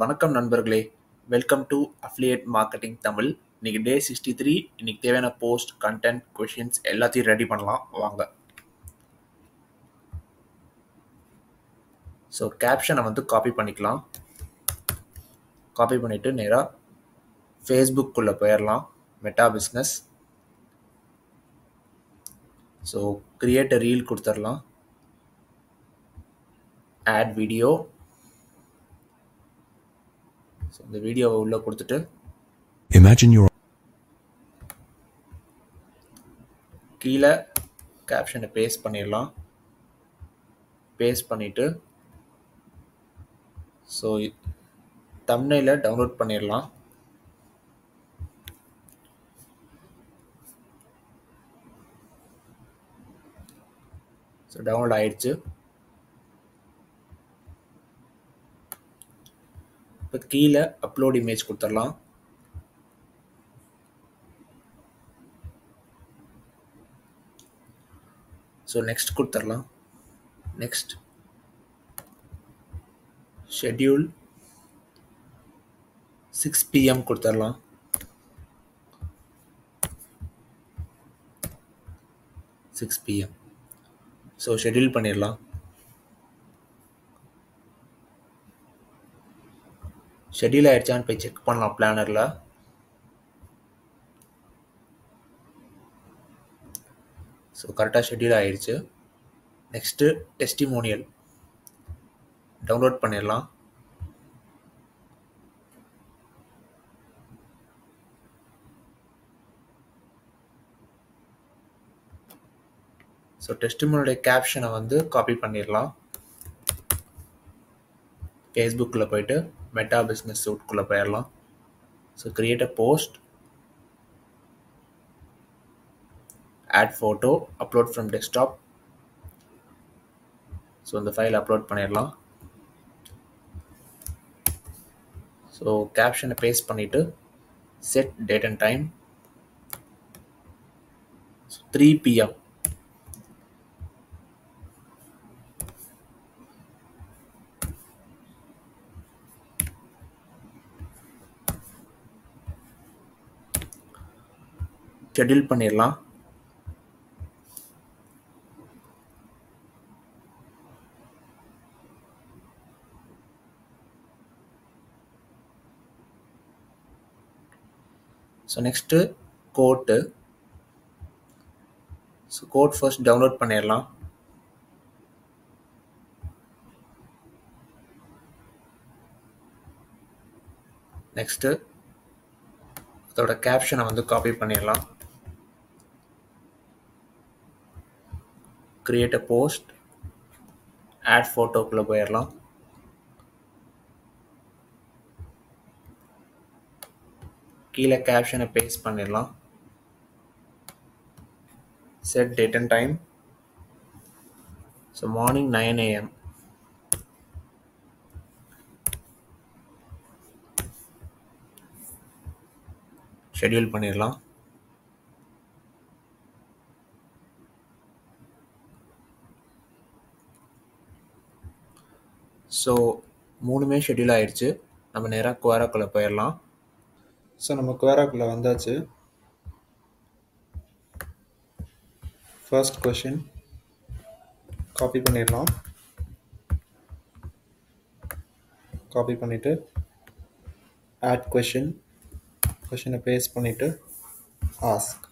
வணக்கம் நண்பர்களே, welcome to affiliate marketing Tamil. இன்னைக்கு டே 63. இன்னைக்கு தேவையான போஸ்ட், கண்டென்ட், கொஷின்ஸ் எல்லாத்தையும் ரெடி பண்ணலாம் வாங்க. ஸோ கேப்ஷனை வந்து காப்பி பண்ணிக்கலாம். காப்பி பண்ணிவிட்டு நேராக ஃபேஸ்புக்குள்ளே போயிடலாம். Meta business. So create a reel கொடுத்துடலாம். Ad video. ஸோ இந்த வீடியோவை உள்ளே கொடுத்துட்டு Imagine you're கீழே கேப்ஷனை பேஸ்ட் பண்ணிடலாம். பேஸ்ட் பண்ணிவிட்டு ஸோ தம்ப்நெயிலை டவுன்லோட் பண்ணிடலாம். ஸோ டவுன்லோட் ஆயிடுச்சு. இப்போ கீழே அப்லோட் இமேஜ் கொடுத்துடலாம். ஸோ நெக்ஸ்ட் கொடுத்துடலாம். நெக்ஸ்ட் ஷெட்யூல் 6 PM கொடுத்துடலாம். ஸோ ஷெட்யூல் பண்ணிடலாம். ஷெட்யூல் ஆயிடுச்சான்னு போய் செக் பண்ணலாம் பிளானரில். ஸோ கரெக்டாக ஷெட்யூல் ஆயிடுச்சு. நெக்ஸ்ட்டு டெஸ்டிமோனியல் டவுன்லோட் பண்ணிடலாம். ஸோ டெஸ்டிமோனியோட கேப்ஷனை வந்து காப்பி பண்ணிடலாம். ஃபேஸ்புக்கில் போயிட்டு மெட்டா பிஸ்னஸ் சூட்குள்ளே போயிடலாம். So create a post, add photo, upload from desktop. So இந்த ஃபைல் அப்லோட் பண்ணிடலாம். ஸோ கேப்ஷனை பேஸ்ட் பண்ணிவிட்டு set date and time 3 PM. Schedule பண்ணிடலாம். So next code. So code first download பண்ணிடலாம். நெக்ஸ்ட்டு அதோட கேப்ஷனை வந்து காப்பி பண்ணிடலாம். கிரியேட் அ போஸ்ட், ஆட் ஃபோட்டோக்குள்ளே போயிடலாம். கீழே கேப்ஷனை பேஸ்ட் பண்ணிடலாம். Set date and time. So morning 9 AM. Schedule பண்ணிடலாம். ஸோ மூணுமே ஷெட்யூல் ஆயிடுச்சு. நம்ம நேராக குவாராக்குள்ளே போயிடலாம். ஸோ நம்ம குவாராக்குள்ளே வந்தாச்சு. ஃபர்ஸ்ட் கொஷின் காப்பி பண்ணிடலாம். காப்பி பண்ணிவிட்டு ஆட் கொஷினை பேஸ்ட் பண்ணிவிட்டு ஆஸ்க்.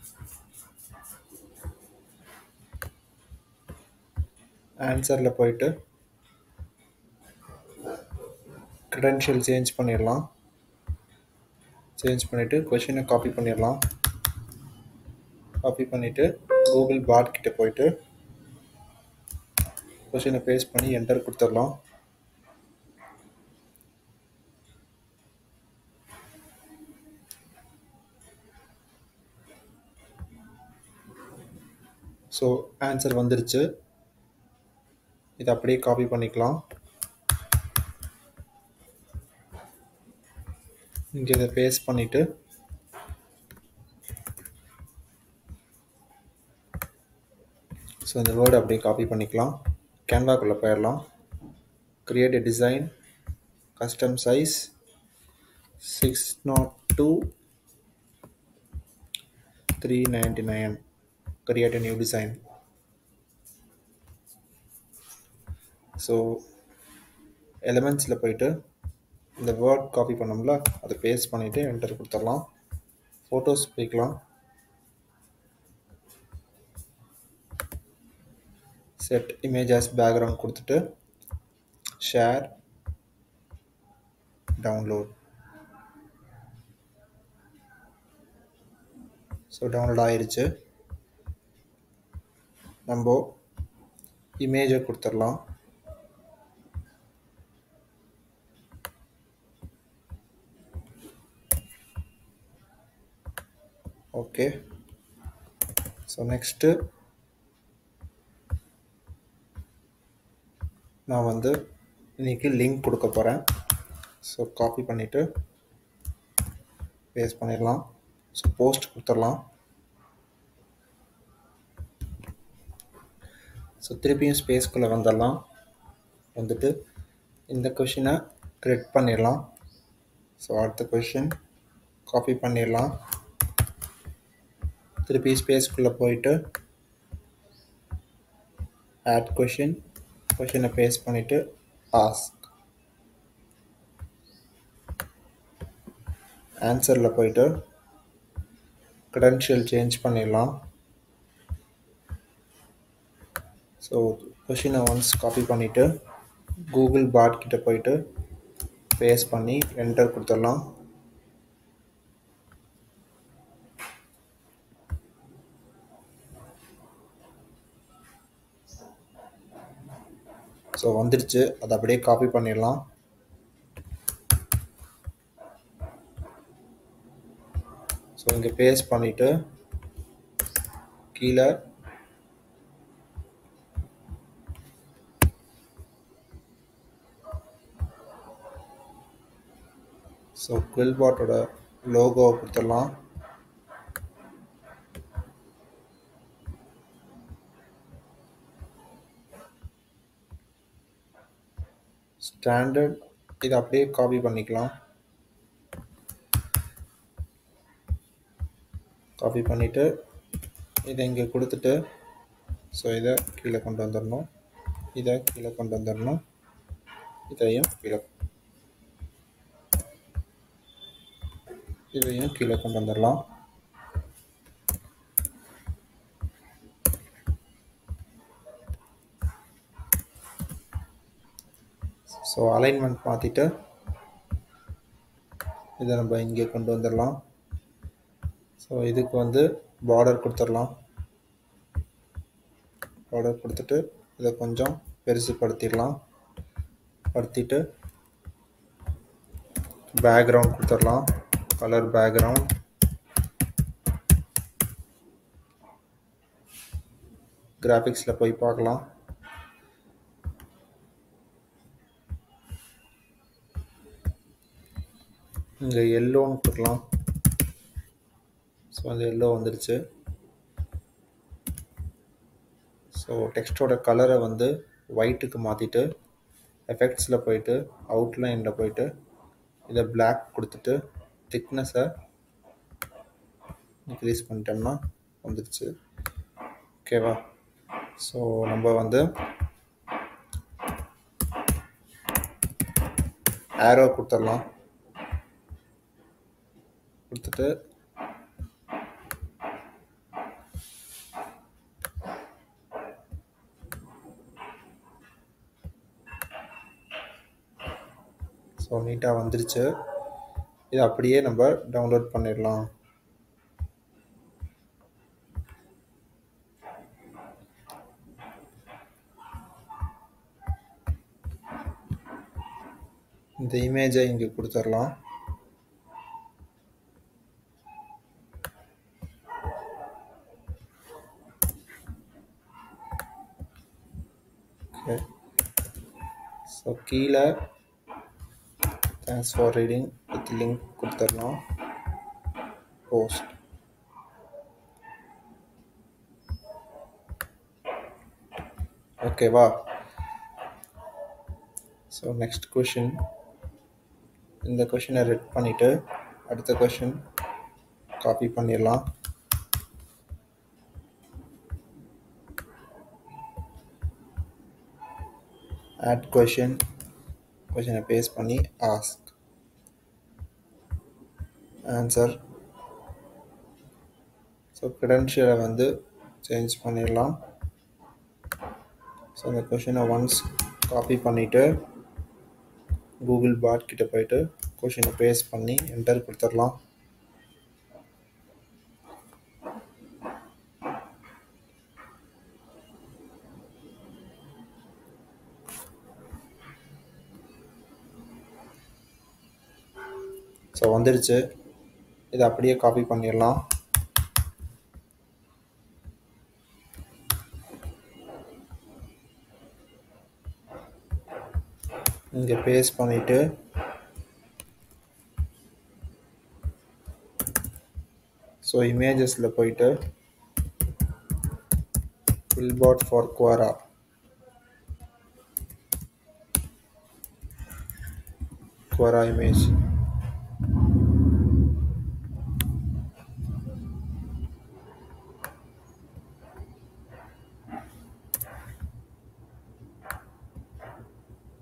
ஆன்சரில் போயிட்டு க்ரெடென்ஷியல் சேஞ்ச் பண்ணிடலாம். சேஞ்ச் பண்ணிவிட்டு கொஷினை காப்பி பண்ணிடலாம். காப்பி பண்ணிவிட்டு கூகுள் பாட் கிட்ட போயிட்டு கொஷினை பேஸ்ட் பண்ணி என்டர் கொடுத்துடலாம். ஸோ ஆன்சர் வந்துருச்சு. இதை அப்படியே காப்பி பண்ணிக்கலாம். இங்கே இதை பேஸ்ட் பண்ணிவிட்டு ஸோ இந்த வேர்டு அப்படியே காப்பி பண்ணிக்கலாம். கேன்வாக்குள்ளே போயிடலாம். Create a design, custom size 602 399. Create a new design. So எலிமெண்ட்ஸில் போயிட்டு இந்த வேர்ட் காப்பி பண்ணோம்ல அதை பேஸ்ட் பண்ணிவிட்டு என்டர் கொடுத்துடலாம். ஃபோட்டோஸ் போய்க்கலாம். செட் இமேஜ் ஆஸ் பேக்ரவுண்ட் கொடுத்துட்டு ஷேர் டவுன்லோட். ஸோ டவுன்லோட் ஆயிடுச்சு. நம்ம இமேஜை கொடுத்துடலாம். ஓகே. ஸோ நெக்ஸ்ட்டு நான் வந்து இன்றைக்கி லிங்க் கொடுக்க போகிறேன். ஸோ காப்பி பண்ணிவிட்டு பேஸ்ட் பண்ணிடலாம். ஸோ போஸ்ட் கொடுத்துடலாம். ஸோ திருப்பியும் ஸ்பேஸ்குள்ளே வந்துடலாம். வந்துட்டு இந்த கொஷினை கிரியேட் பண்ணிடலாம். ஸோ அடுத்த கொஷின் காப்பி பண்ணிடலாம். திருப்பி ஸ்பேஸ்குள்ளே போயிட்டு ஆட் கொஷினை பேஸ்ட் பண்ணிவிட்டு ஆஸ்க். ஆன்சரில் போயிட்டு க்ரெடென்ஷியல் சேஞ்ச் பண்ணிடலாம். ஸோ கொஷினை ஒன்ஸ் காப்பி பண்ணிவிட்டு கூகுள் பாட் கிட்ட போயிட்டு பேஸ்ட் பண்ணி என்டர் கொடுத்துடலாம். ஸோ வந்துடுச்சு. அதை அப்படியே காப்பி பண்ணிடலாம். ஸோ இங்கே பேஸ்ட் பண்ணிவிட்டு கீழே ஸோ குவில்பாட்டோட லோகோவை கொடுத்துடலாம். ஸ்டாண்டர்ட் இதை அப்படியே காப்பி பண்ணிக்கலாம். காப்பி பண்ணிவிட்டு இதை இங்கே கொடுத்துட்டு ஸோ இதை கீழே கொண்டு வந்துடணும். இதை கீழே கொண்டு வந்துடணும். இதையும் கீழே கொண்டு வந்துடலாம். ஸோ அலைன்மெண்ட் மாற்றிட்டு இதை நம்ம இங்கே கொண்டு வந்துடலாம். ஸோ இதுக்கு வந்து பார்டர் கொடுத்துடலாம். பார்டர் கொடுத்துட்டு இதை கொஞ்சம் பெருசுப்படுத்திடலாம். படுத்திட்டு பேக்ரவுண்ட் கொடுத்துடலாம். Colour background. கிராஃபிக்ஸில் போய் பார்க்கலாம். இங்கே எல்லோன்னு கொடுக்கலாம். ஸோ அந்த எல்லோ வந்துடுச்சு. ஸோ டெக்ஸ்டோட கலரை வந்து ஒயிட்டுக்கு மாற்றிட்டு எஃபெக்ட்ஸில் போயிட்டு அவுட்லைனில் போயிட்டு இதை பிளாக் கொடுத்துட்டு திக்னஸை இன்க்ரீஸ் பண்ணிட்டோம்னா வந்துடுச்சு. ஓகேவா? ஸோ நம்ம வந்து ஆரோ கொடுத்துடலாம். கொடுத்துட்டு ஸோ நீட்டாக வந்துருச்சு. இதை அப்படியே நம்ம டவுன்லோட் பண்ணிடலாம். இந்த இமேஜை இங்கே கொடுத்துடலாம். ஓகே. ஸோ கீழே thanks for reading with link கொடுத்துடலாம். போஸ்ட். ஓகேவா? ஸோ நெக்ஸ்ட் கொஷின் இந்த கொஷினை ரெட் பண்ணிவிட்டு அடுத்த கொஷின் காப்பி பண்ணிடலாம். ஆட் கொஷினை பேஸ்ட் பண்ணி ஆஸ்க் ஆன்சர். ஸோ க்ரெடென்ஷியலை வந்து சேஞ்ச் பண்ணிடலாம். ஸோ இந்த கொஷினை ஒன்ஸ் காப்பி பண்ணிவிட்டு கூகுள் பாட் கிட்ட போயிட்டு கொஷினை பேஸ்ட் பண்ணி என்டர் கொடுத்துடலாம். ஸோ வந்துடுச்சு. இதை அப்படியே காப்பி பண்ணிடலாம். இங்கே பேஸ்ட் பண்ணிவிட்டு ஸோ இமேஜஸில் போயிட்டு பில்பார்ட் ஃபார் குவாரா இமேஜ்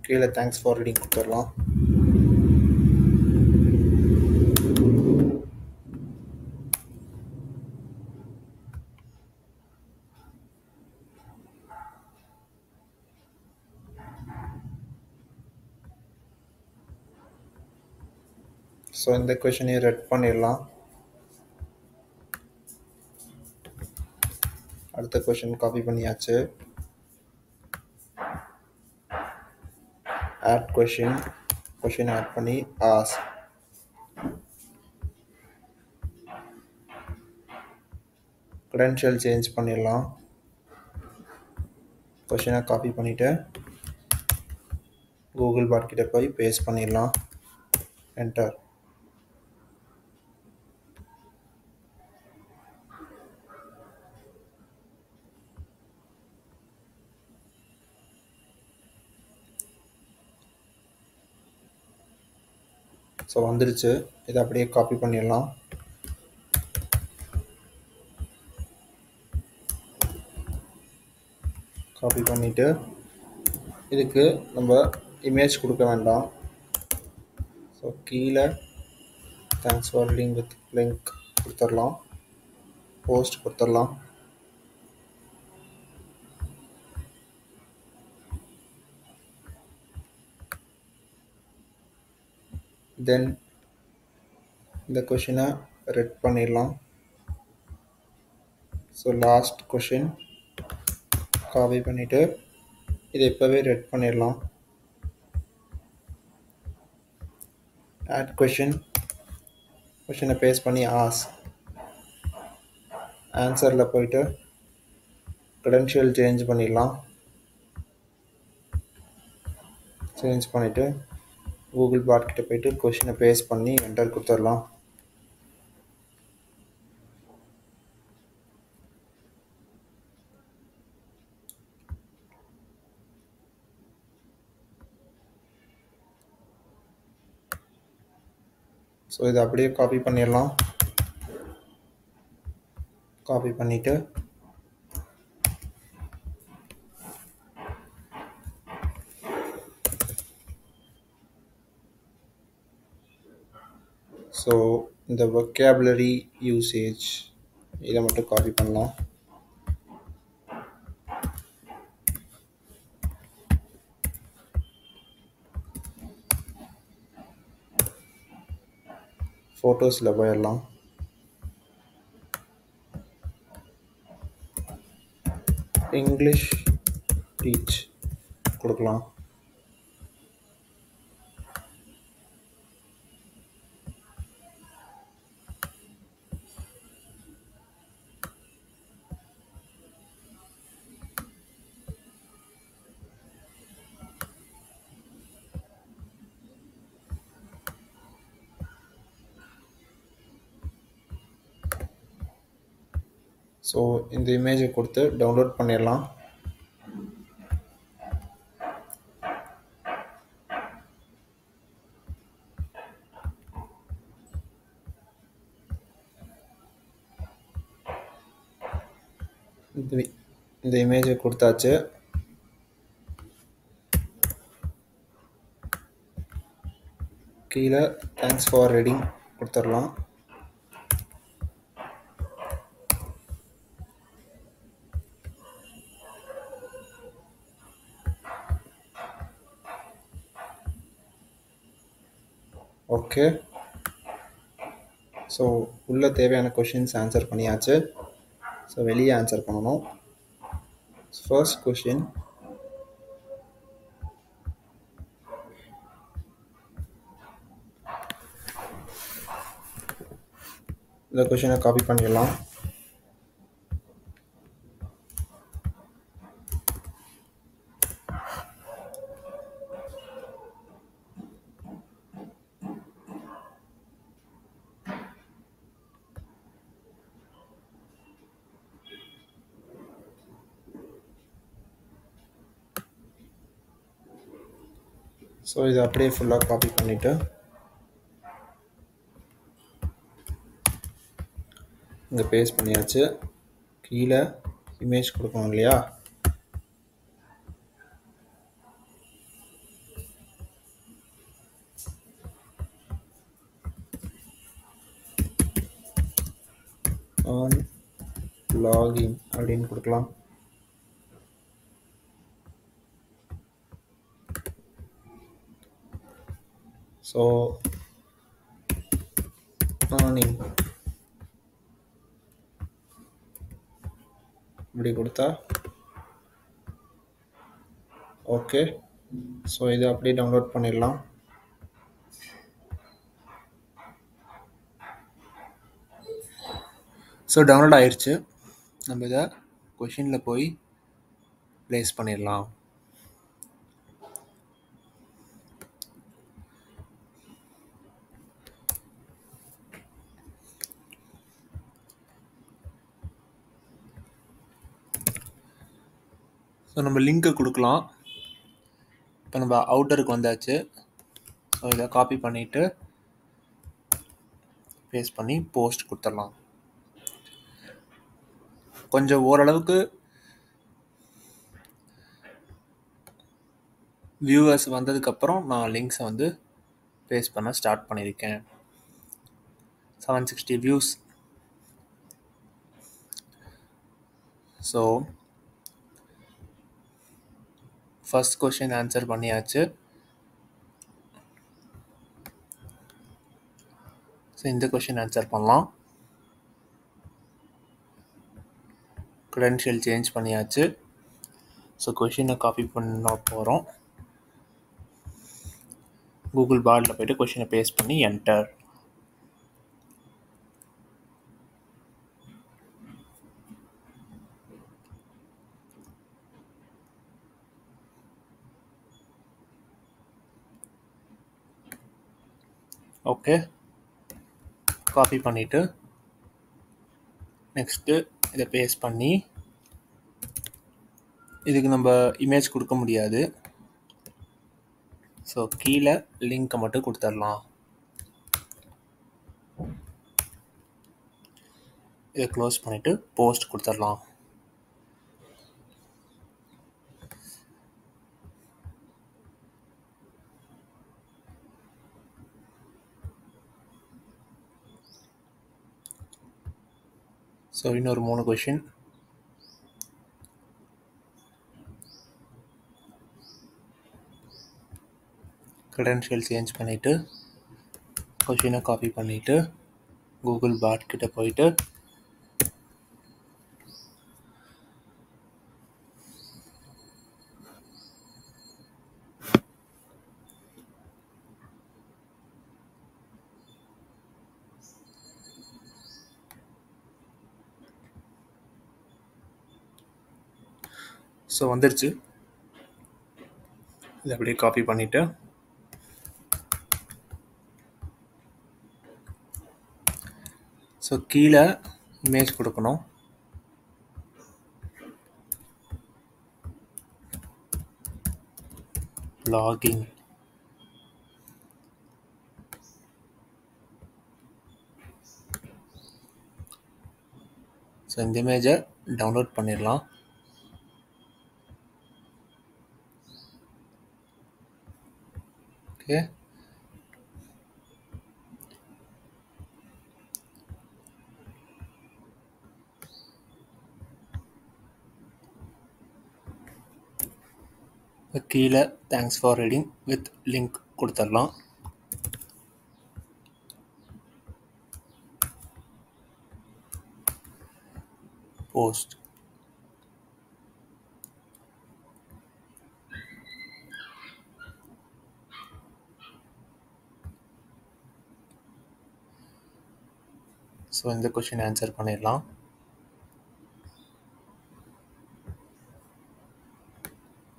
கீழே தேங்க்ஸ் ஃபார் ரீடிங் கொடுத்துடலாம். ஸோ இந்த கொஷினையும் ரெட் பண்ணிடலாம். அடுத்த கொஷின் காப்பி பண்ணியாச்சு. ஆட் கொஷின் ஆட் பண்ணி ஆஸ்க். க்ரெடென்ஷியல் சேஞ்ச் பண்ணிடலாம். கொஷினை காப்பி பண்ணிவிட்டு கூகுள் பாட் கிட்ட போய் பேஸ்ட் பண்ணிடலாம். என்டர். ஸோ வந்துடுச்சு. இதை அப்படியே காப்பி பண்ணிடலாம். காப்பி பண்ணிவிட்டு இதுக்கு நம்ம இமேஜ் கொடுக்க வேண்டாம். ஸோ கீழே thanks for reading with link கொடுத்துடலாம். போஸ்ட் கொடுத்துடலாம். தென் இந்த கொஷினை ரெட் பண்ணிடலாம். ஸோ லாஸ்ட் கொஷின் காப்பி பண்ணிவிட்டு இதை இப்போவே ரெட் பண்ணிடலாம். ஆட் கொஷினை பேஸ்ட் பண்ணி ஆஸ்க். ஆன்சரில் போயிட்டு க்ரெடென்ஷியல் சேஞ்ச் பண்ணிடலாம். சேஞ்ச் பண்ணிவிட்டு கூகுள் பாட் கிட்ட போயிட்டு கொஷினை பேஸ்ட் பண்ணி என்டர் கொடுத்துடலாம். ஸோ இதை அப்படியே காப்பி பண்ணிடலாம். காப்பி பண்ணிவிட்டு ஸோ இந்த vocabulary யூசேஜ் இதை மட்டும் காப்பி பண்ணலாம். ஃபோட்டோஸில் போயிடலாம். இங்கிலீஷ் டீச் கொடுக்கலாம். ஸோ இந்த இமேஜை கொடுத்து டவுன்லோட் பண்ணிடலாம். இந்த இமேஜை கொடுத்தாச்சு. கீழே தேங்க்ஸ் ஃபார் ரீடிங் கொடுத்துடலாம். ஓகே, ஸோ உள்ள தேவையான கொஷின்ஸ் ஆன்சர் பண்ணியாச்சு. ஸோ வெளியே ஆன்சர் பண்ணணும். ஃபர்ஸ்ட் கொஷின், இந்த கொஷினை காப்பி பண்ணிடலாம். ஸோ இதை அப்படியே ஃபுல்லாக காப்பி பண்ணிவிட்டு இங்கே பேஸ்ட் பண்ணியாச்சு. கீழே இமேஜ் கொடுக்கணும் இல்லையா, ஆன் லாகின் அப்படின்னு கொடுக்கலாம். ஸோ ஆனிங் இப்படி கொடுத்தா ஓகே. ஸோ இதை அப்படியே டவுன்லோட் பண்ணிடலாம். ஸோ டவுன்லோட் ஆயிடுச்சு. நம்ம இதை கொஷினில் போய் ப்ளேஸ் பண்ணிடலாம். ஸோ நம்ம லிங்க்கை கொடுக்கலாம். இப்போ நம்ம அவுட்டருக்கு வந்தாச்சு. ஸோ இதை காப்பி பண்ணிவிட்டு பேஸ்ட் பண்ணி போஸ்ட் கொடுத்துடலாம். கொஞ்சம் ஓரளவுக்கு வியூவர்ஸ் வந்ததுக்கப்புறம் நான் லிங்க்ஸை வந்து பேஸ்ட் பண்ண ஸ்டார்ட் பண்ணியிருக்கேன். 760 views. So first question answer பண்ணியாச்சு. ஸோ இந்த கொஷின் ஆன்சர் பண்ணலாம். க்ரெடென்ஷியல் சேஞ்ச் பண்ணியாச்சு. ஸோ கொஷினை காப்பி பண்ண போகிறோம். கூகுள் பாடில் போய்ட்டு கொஷினை பேஸ்ட் பண்ணி என்டர். ஓகே, காப்பி பண்ணிவிட்டு நெக்ஸ்ட்டு இதை பேஸ்ட் பண்ணி, இதுக்கு நம்ம இமேஜ் கொடுக்க முடியாது. ஸோ கீழே லிங்க்கை மட்டும் கொடுத்துடலாம். இதை க்ளோஸ் பண்ணிவிட்டு போஸ்ட் கொடுத்துடலாம். ஸோ இன்னொரு 3 கொஷின். க்ரெடென்ஷியல் சேஞ்ச் பண்ணிவிட்டு கொஷினை காப்பி பண்ணிவிட்டு கூகுள் பாட் கிட்ட போயிட்டு ஸோ வந்துடுச்சு. இதை அப்படியே காப்பி பண்ணிவிட்டு ஸோ கீழே இமேஜ் கொடுக்கணும். லாகிங். ஸோ இந்த இமேஜை டவுன்லோட் பண்ணிடலாம். ஓகே, கீழே thanks for reading with link கொடுத்துடலாம். போஸ்ட். ஸோ இந்த கொஷின் ஆன்சர் பண்ணிடலாம்.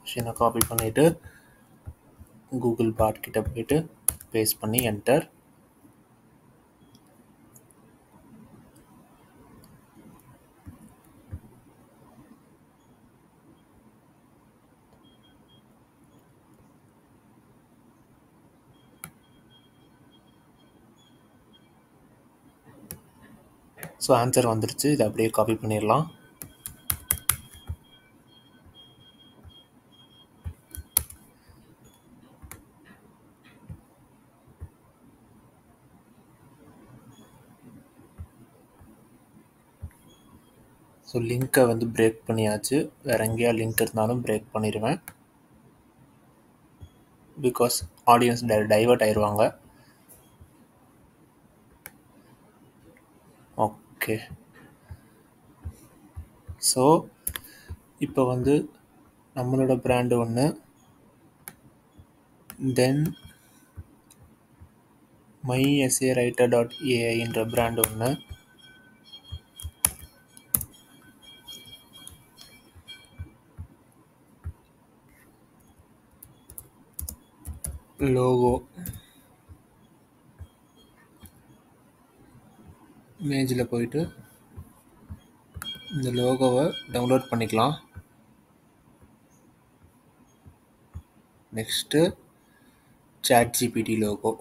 கொஷினை காப்பி பண்ணிவிட்டு கூகுள் பாட் கிட்ட போயிட்டு பேஸ்ட் பண்ணி என்டர். ஸோ ஆன்சர் வந்துருச்சு. இதை அப்படியே காப்பி பண்ணிடலாம். ஸோ லிங்க்கை வந்து பிரேக் பண்ணியாச்சு. வேறு எங்கேயா லிங்க் இருந்தாலும் பிரேக் பண்ணிடுவேன். பிகாஸ் ஆடியன்ஸ் டைவர்ட் ஆயிடுவாங்க. ஓகே, ஸோ இப்போ வந்து நம்மளோட பிராண்டு ஒன்று, தென் myessayWriter.ai பிராண்டு ஒன்று, லோகோ, இமேஜில் போயிட்டு இந்த லோகோவை டவுன்லோட் பண்ணிக்கலாம். Next ChatGPT logo.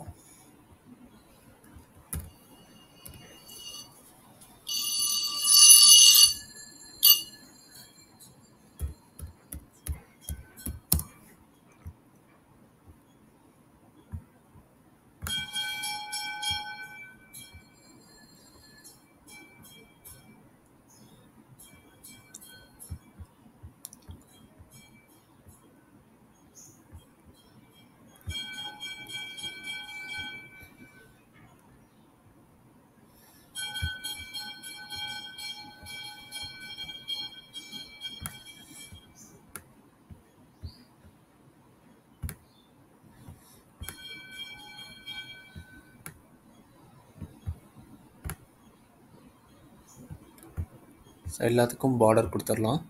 ஸோ எல்லாத்துக்கும் பார்டர் கொடுத்துடலாம்.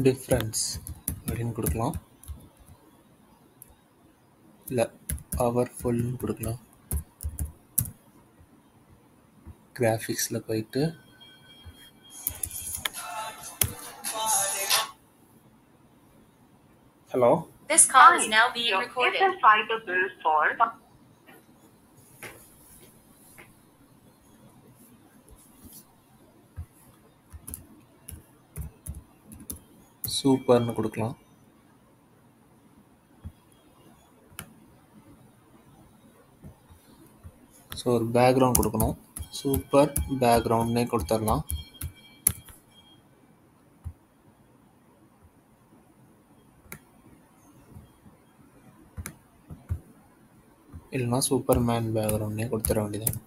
டிஃப்ரென்ஸ் அப்படின்னு கொடுக்கலாம், இல்லை பவர்ஃபுல்னு கொடுக்கலாம். கிராஃபிக்ஸில் போயிட்டு hello, This call is now being recorded. Your fiber bill for சூப்பர்னு கொடுக்கலாம். ஸோ ஒரு பேக்ரவுண்ட் கொடுக்கணும். சூப்பர் பேக்ரவுண்ட்னே கொடுத்துடலாம். இல்லைனா சூப்பர்மேன் பேக்ரவுண்ட்னே கொடுத்துட வேண்டியதான்.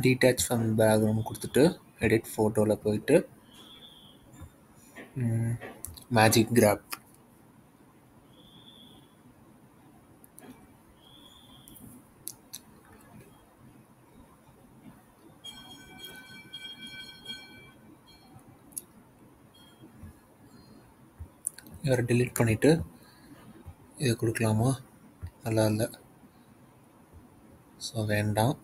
டீட்டாச் ஃப்ரம் பேக்ரவுண்ட் கொடுத்துட்டு எடிட் ஃபோட்டோவில் போயிட்டு மேஜிக் கிராப், இவரை delete பண்ணிவிட்டு இதை கொடுக்கலாமா? நல்லா இல்லை, ஸோ வேண்டாம்.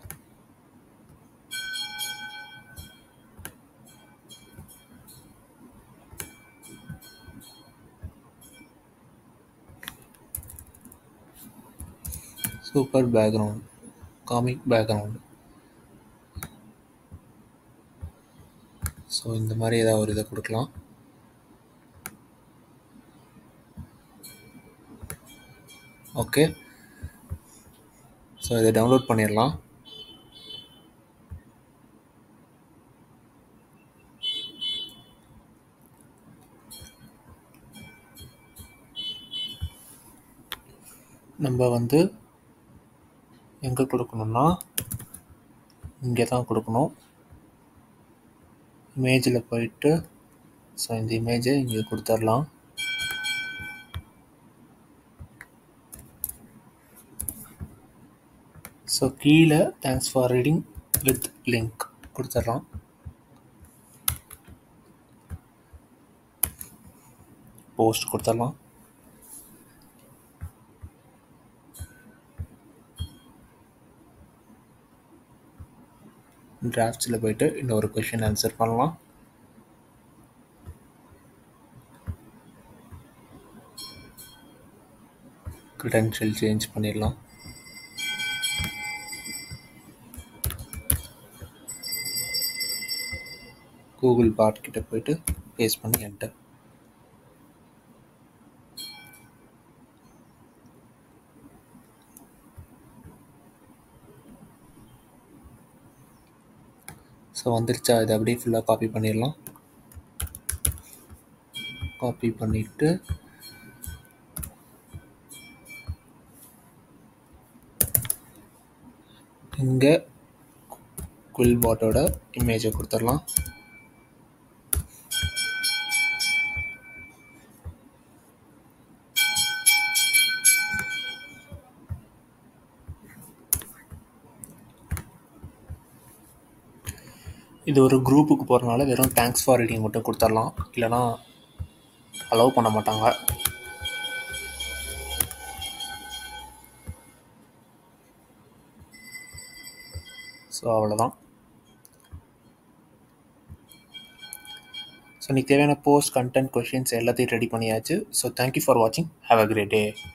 Super background, comic background. So இந்த மாதிரி ஏதாவது ஒரு இதை கொடுக்கலாம். ஓகே, ஸோ இதை டவுன்லோட் பண்ணிடலாம். நம்ம வந்து எங்கே கொடுக்கணும்னா இங்கே தான் கொடுக்கணும். இமேஜில் போயிட்டு ஸோ இந்த இமேஜை இங்கே கொடுத்துடலாம். ஸோ கீழே thanks for reading with link கொடுத்துட்றோம். போஸ்ட் கொடுத்துடலாம். டிராஃப்ட்ஸில் போயிட்டு இன்னொரு கொஷின் ஆன்சர் பண்ணலாம். credential சேஞ்ச் பண்ணிடலாம். கூகுள் பாட் கிட்ட போயிட்டு பேஸ்ட் பண்ணி என்டர். ஸோ வந்துருச்சா? இதை அப்படியே ஃபுல்லாக காப்பி பண்ணிடலாம். காப்பி பண்ணிவிட்டு இங்கே குயில் பாட்டோட இமேஜை கொடுத்துடலாம். இது ஒரு குரூப்புக்கு போகிறனால வெறும் தேங்க்ஸ் ஃபார் ரீடிங் மட்டும் கொடுத்துடலாம், இல்லைனா அலோவ் பண்ண மாட்டாங்க. ஸோ அவ்வளோதான். ஸோ இன்றைக்கி தேவையான போஸ்ட், கண்டென்ட், கொஷின்ஸ் எல்லாத்தையும் ரெடி பண்ணியாச்சு. ஸோ தேங்க்யூ ஃபார் வாட்சிங். Have a great day.